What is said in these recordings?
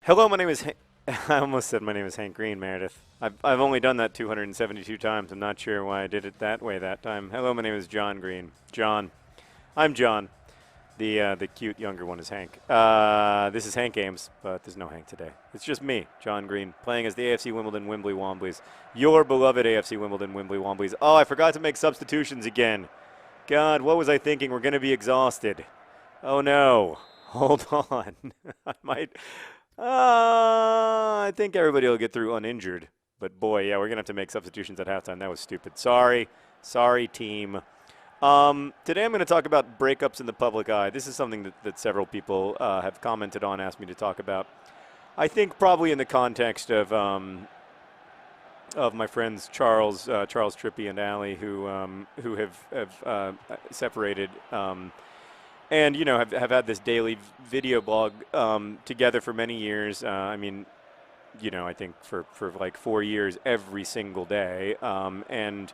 Hello, my name is. I almost said my name is Hank Green, Meredith. I've only done that 272 times. I'm not sure why I did it that way that time. Hello, my name is John Green. John. I'm John. The cute younger one is Hank. This is Hank Games, but there's no Hank today. It's just me, John Green, playing as the AFC Wimbledon Wimbly Womblys. Your beloved AFC Wimbledon Wimbly Womblys. Oh, I forgot to make substitutions again. God, what was I thinking? We're going to be exhausted. Oh no. Hold on. I might. I think everybody will get through uninjured. But boy, yeah, we're going to have to make substitutions at halftime. That was stupid. Sorry. Sorry, team. Today I'm going to talk about breakups in the public eye. This is something that several people have commented on, asked me to talk about. I think probably in the context of my friends Charles Trippy and Allie, who have separated. And, you know, have had this daily video blog together for many years. I mean, you know, I think for like 4 years every single day. And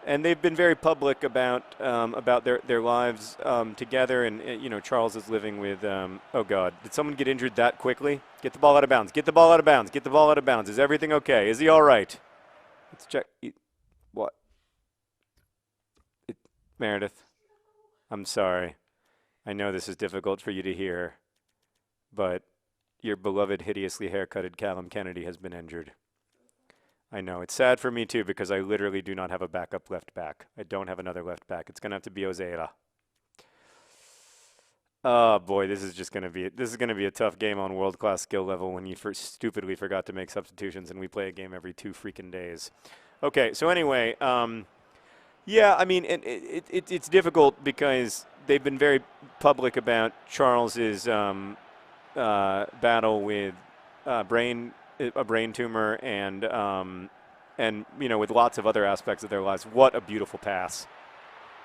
they've been very public about their lives together. And, you know, Charles is living with, oh, God, did someone get injured that quickly? Get the ball out of bounds. Get the ball out of bounds. Get the ball out of bounds. Is everything okay? Is he all right? Let's check. What? Meredith, I'm sorry. I know this is difficult for you to hear, but your beloved, hideously haircutted Callum Kennedy has been injured. I know. It's sad for me, too, because I literally do not have a backup left back. I don't have another left back. It's going to have to be Ozeira. Oh, boy, this is going to be a tough game on world-class skill level when you stupidly forgot to make substitutions and we play a game every 2 freaking days. Okay, so anyway, yeah, I mean, it's difficult because they've been very public about Charles's battle with a brain tumor and you know, with lots of other aspects of their lives. What a beautiful pass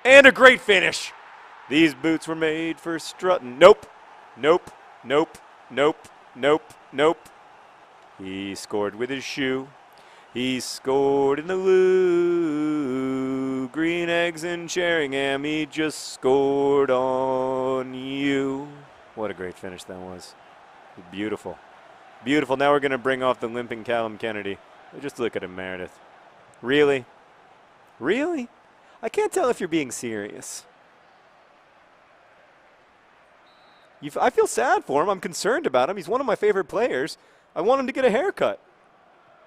and a great finish. These boots were made for strutting. Nope, nope, nope, nope, nope, nope. He scored with his shoe. He scored in the loo. Green eggs and Sheringham. He just scored on you. What a great finish that was. Beautiful. Beautiful. Now we're going to bring off the limping Callum Kennedy. Just look at him, Meredith. Really? Really? I can't tell if you're being serious. I feel sad for him. I'm concerned about him. He's one of my favorite players. I want him to get a haircut.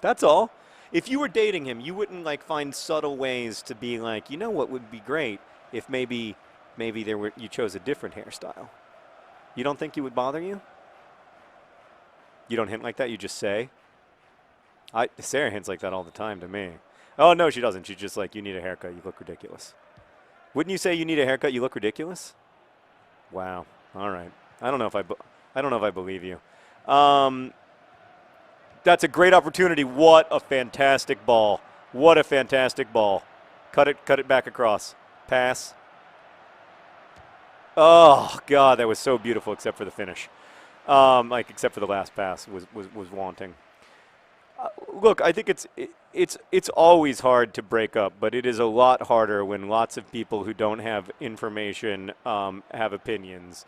That's all. If you were dating him, you wouldn't like find subtle ways to be like, you know what would be great if maybe you chose a different hairstyle. You don't think it would bother you? You don't hint like that, you just say? Sarah hints like that all the time to me. Oh, no, she doesn't. She's just like, you need a haircut, you look ridiculous. Wouldn't you say you need a haircut, you look ridiculous? Wow. All right. I don't know if I believe you. That's a great opportunity. What a fantastic ball. What a fantastic ball. Cut it back across. Pass. Oh, God, that was so beautiful except for the finish. Except for the last pass was wanting. Look, I think it's always hard to break up, but it is a lot harder when lots of people who don't have information have opinions.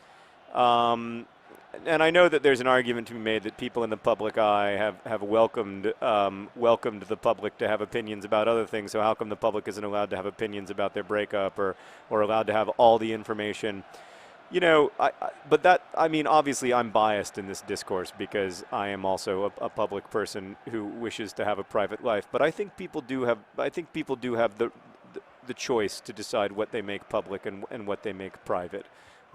And I know that there's an argument to be made that people in the public eye have welcomed the public to have opinions about other things. So how come the public isn't allowed to have opinions about their breakup or allowed to have all the information? You know, I mean, obviously I'm biased in this discourse because I am also a public person who wishes to have a private life. But I think people do have the choice to decide what they make public and what they make private.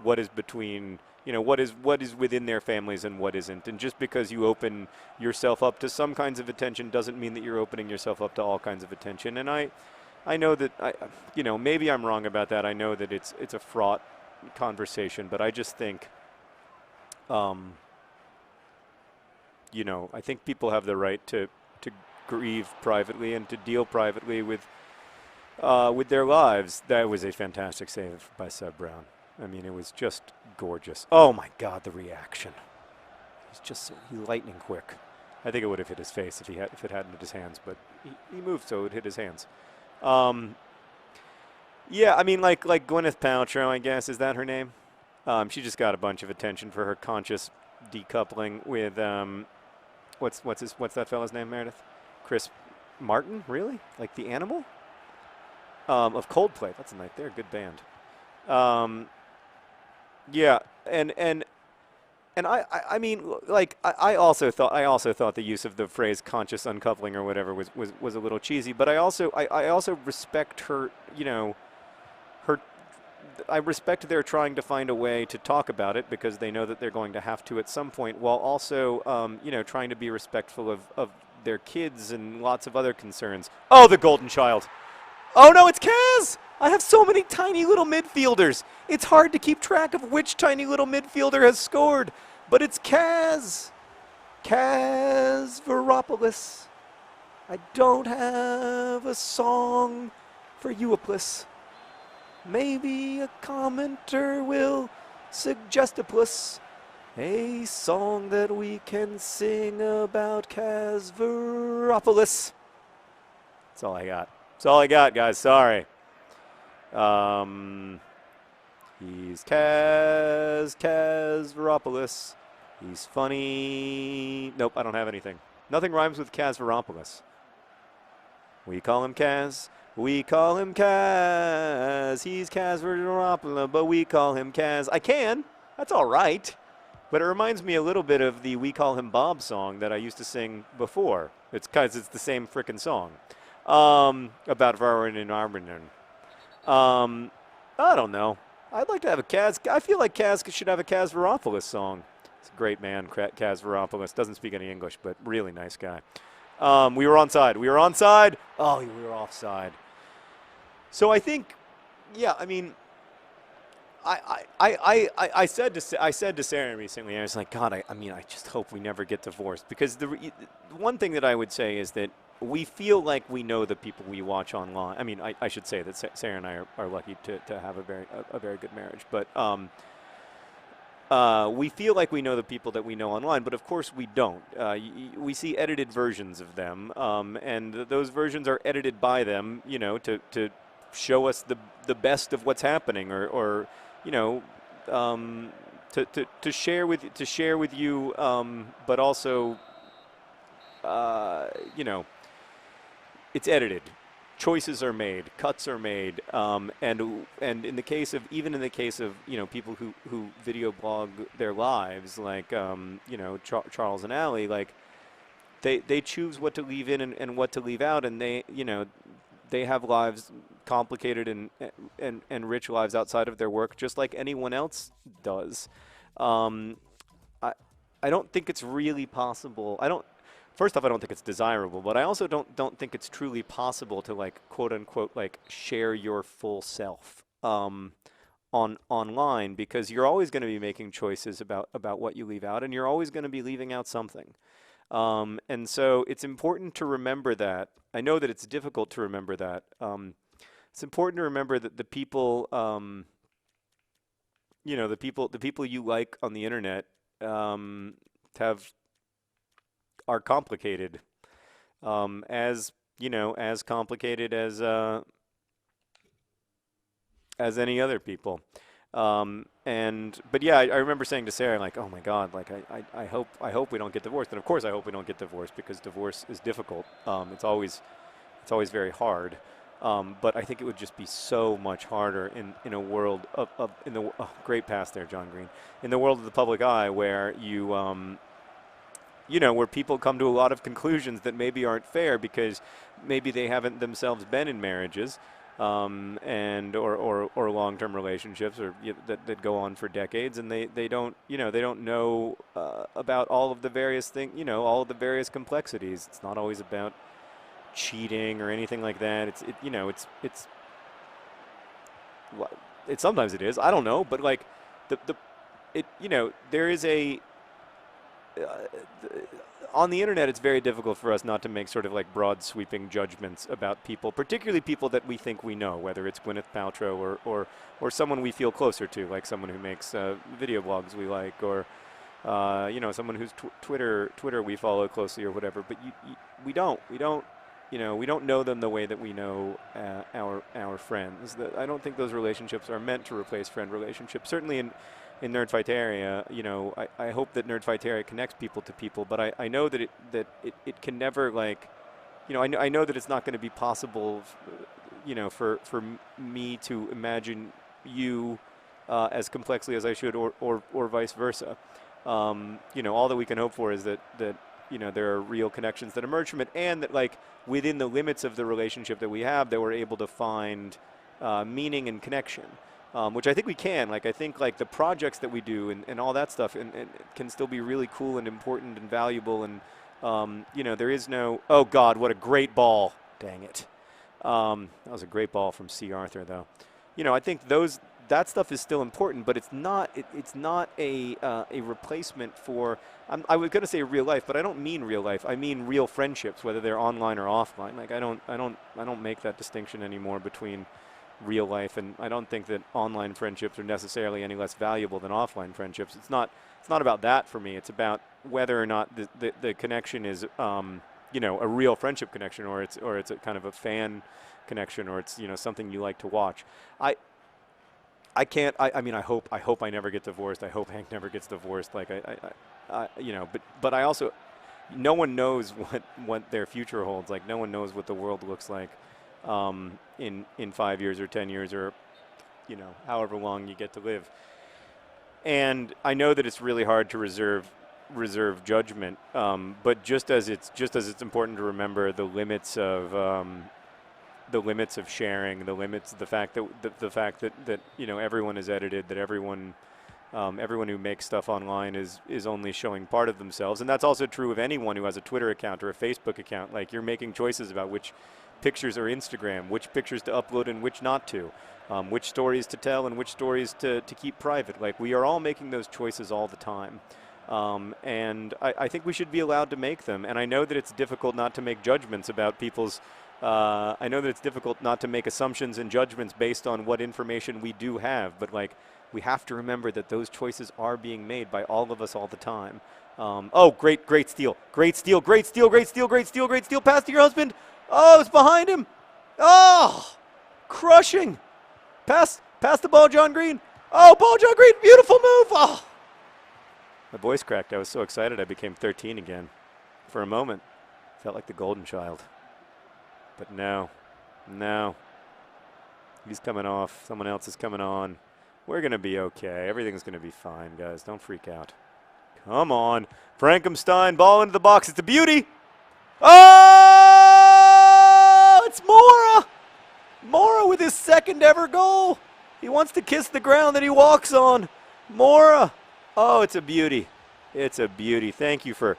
What is between, you know, what is within their families and what isn't. And just because you open yourself up to some kinds of attention doesn't mean that you're opening yourself up to all kinds of attention. And I know that you know, maybe I'm wrong about that. I know that it's a fraught conversation, but I just think, you know, I think people have the right to grieve privately and to deal privately with their lives. That was a fantastic save by Seb Brown. I mean, it was just gorgeous. Oh my God, the reaction! He's lightning quick. I think it would have hit his face if it hadn't hit his hands, but he moved so it hit his hands. Yeah, I mean, like Gwyneth Paltrow, I guess, is that her name? She just got a bunch of attention for her conscious decoupling with what's that fella's name, Meredith? Chris Martin, really? Like the Animal? Of Coldplay. That's a night. They're a good band. Yeah, and I mean, like I also thought the use of the phrase conscious uncoupling or whatever was a little cheesy, but I also respect her, you know, her. I respect their trying to find a way to talk about it because they know that they're going to have to at some point, while also, you know, trying to be respectful of their kids and lots of other concerns. Oh, the golden child. Oh no, it's Kaz! I have so many tiny little midfielders. It's hard to keep track of which tiny little midfielder has scored, but it's Kaz. Kaz Veropoulos. I don't have a song for Euoplis. Maybe a commenter will suggest a song that we can sing about Kaz Veropoulos. That's all I got. That's all I got, guys. Sorry. He's Kaz Veropoulos. He's funny. Nope, I don't have anything. Nothing rhymes with Kaz Veropoulos. We call him Kaz. We call him Kaz. He's Kaz Veropoulos, but we call him Kaz. I can. That's all right. But it reminds me a little bit of the We Call Him Bob song that I used to sing before. It's because it's the same frickin' song. About Varwin and Arminen. I don't know. I'd like to have a Kaz. I feel like Kaz should have a Kaz Veropoulos song. He's a great man, Kaz Veropoulos. Doesn't speak any English, but really nice guy. We were onside. We were onside. Oh, we were offside. So I think, yeah, I mean, I said to Sarah recently, I was like, God, I mean, I just hope we never get divorced, because the one thing that I would say is that we feel like we know the people we watch online. I mean, I should say that Sarah and I are lucky to have a very good marriage, but we feel like we know the people that we know online, but of course we don't. We see edited versions of them, and those versions are edited by them, you know, to show us the best of what's happening, or you know, to share with you, but also, you know, it's edited. Choices are made, cuts are made, and in the case of you know, people who video blog their lives, like you know, Charles and Allie, like they choose what to leave in and what to leave out, and they, you know, they have lives, complicated and rich lives outside of their work, just like anyone else does. I don't think it's really possible. First off, I don't think it's desirable, but I also don't think it's truly possible to, like, quote unquote, like, share your full self online, because you're always going to be making choices about what you leave out, and you're always going to be leaving out something. And so it's important to remember that. I know that it's difficult to remember that. It's important to remember that the people, you know, the people you like on the internet are complicated, as you know, as complicated as any other people. But yeah, I remember saying to Sarah, like, oh my God, like I hope we don't get divorced. And of course I hope we don't get divorced, because divorce is difficult. It's always very hard. But I think it would just be so much harder in a world great pass there, John Green, in the world of the public eye, where you know, where people come to a lot of conclusions that maybe aren't fair, because maybe they haven't themselves been in marriages, and or long-term relationships, or that go on for decades, and they don't, you know, they don't know about all of the various things, you know, all of the various complexities. It's not always about cheating or anything like that. You know, it's sometimes it is. I don't know, but like you know, there is a on the internet, it's very difficult for us not to make sort of like broad sweeping judgments about people, particularly people that we think we know, whether it's Gwyneth Paltrow or someone we feel closer to, like someone who makes video blogs we like, or you know, someone whose Twitter we follow closely or whatever. But we don't you know, we don't know them the way that we know our friends. I don't think those relationships are meant to replace friend relationships. Certainly in Nerdfighteria, you know, I hope that Nerdfighteria connects people to people, but I know that it can never, like, you know, I know that it's not going to be possible, you know, for me to imagine you as complexly as I should, or vice versa. You know, all that we can hope for is that you know, there are real connections that emerge from it, and that, like, within the limits of the relationship that we have, that we're able to find meaning and connection, which I think we can. Like, I think, like, the projects that we do and all that stuff and can still be really cool and important and valuable. And you know, there is no, oh God, what a great ball! Dang it, that was a great ball from C. Arthur, though. You know, I think that stuff is still important, but it's not. It's not a replacement for. I was gonna say real life, but I don't mean real life. I mean real friendships, whether they're online or offline. Like, I don't make that distinction anymore between real life, and I don't think that online friendships are necessarily any less valuable than offline friendships. It's not about that for me. It's about whether or not the connection is you know, a real friendship connection, or it's a kind of a fan connection, or it's, you know, something you like to watch. I can't. I mean, I hope I never get divorced. I hope Hank never gets divorced. Like, you know, but I also, no one knows what their future holds. Like, no one knows what the world looks like in 5 years or 10 years, or, you know, however long you get to live. And I know that it's really hard to reserve judgment. But just as it's important to remember the limits of sharing, the fact that you know, everyone is edited, that everyone who makes stuff online is only showing part of themselves. And that's also true of anyone who has a Twitter account or a Facebook account. Like, you're making choices about which pictures are Instagram, which pictures to upload and which not to, which stories to tell and which stories to keep private. Like, we are all making those choices all the time. And I think we should be allowed to make them. And I know that it's difficult not to make judgments about people's I know that it's difficult not to make assumptions and judgments based on what information we do have, but, like, we have to remember that those choices are being made by all of us all the time. Oh, great steal. Great steal. Pass to your husband. Oh, it's behind him. Oh, crushing. Pass the ball, John Green. Oh, ball, John Green. Beautiful move. Oh. My voice cracked. I was so excited I became 13 again. For a moment, felt like the golden child. But no. He's coming off. Someone else is coming on. We're going to be okay. Everything's going to be fine, guys. Don't freak out. Come on. Frankenstein, ball into the box. It's a beauty. Oh! It's Mora! Mora with his second ever goal. He wants to kiss the ground that he walks on. Mora. Oh, it's a beauty. It's a beauty. Thank you for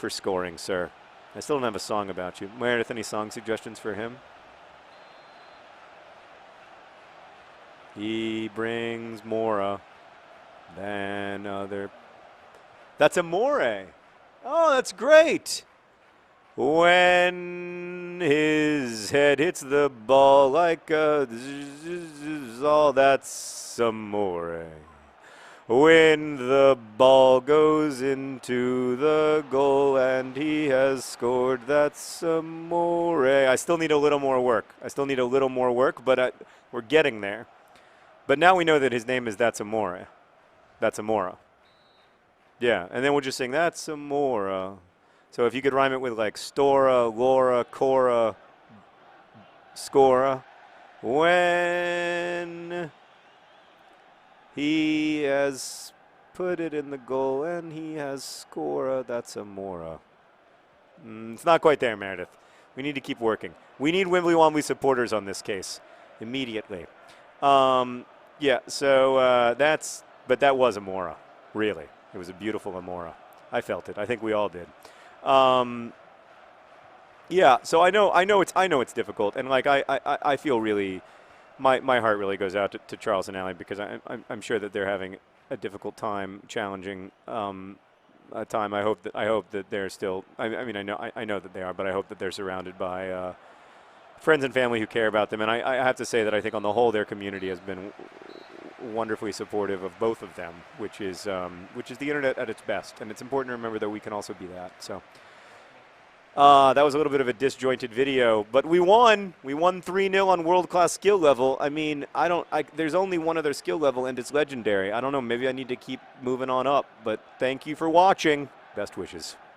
scoring, sir. I still don't have a song about you. Meredith, any song suggestions for him? He brings Mora than other. That's Amore. Oh, that's great. When his head hits the ball like a all, that's Amore. When the ball goes into the goal and he has scored, that's amore. I still need a little more work. But we're getting there. But now we know that his name is That's Amore. That's Amora. Yeah, and then we'll just sing That's Amora. So if you could rhyme it with, like, Stora, Laura, Cora, Scora. When he has put it in the goal and he has scored, that's Amora. It's not quite there, Meredith. We need to keep working. We need Wimbly Wombly supporters on this case immediately. Yeah, so but that was Amora, really. It was a beautiful Amora. I felt it. I think we all did. Yeah, so I know it's difficult, and, like, I feel really, my heart really goes out to Charles and Allie, because I'm sure that they're having a difficult time, challenging a time. I hope that they're still. I mean, I know that they are, but I hope that they're surrounded by friends and family who care about them. And I have to say that I think on the whole their community has been wonderfully supportive of both of them, which is the internet at its best. And it's important to remember that we can also be that. So That was a little bit of a disjointed video, but we won. We won 3-0 on world-class skill level. I mean, there's only one other skill level, and it's legendary. I don't know. Maybe I need to keep moving on up, but thank you for watching. Best wishes.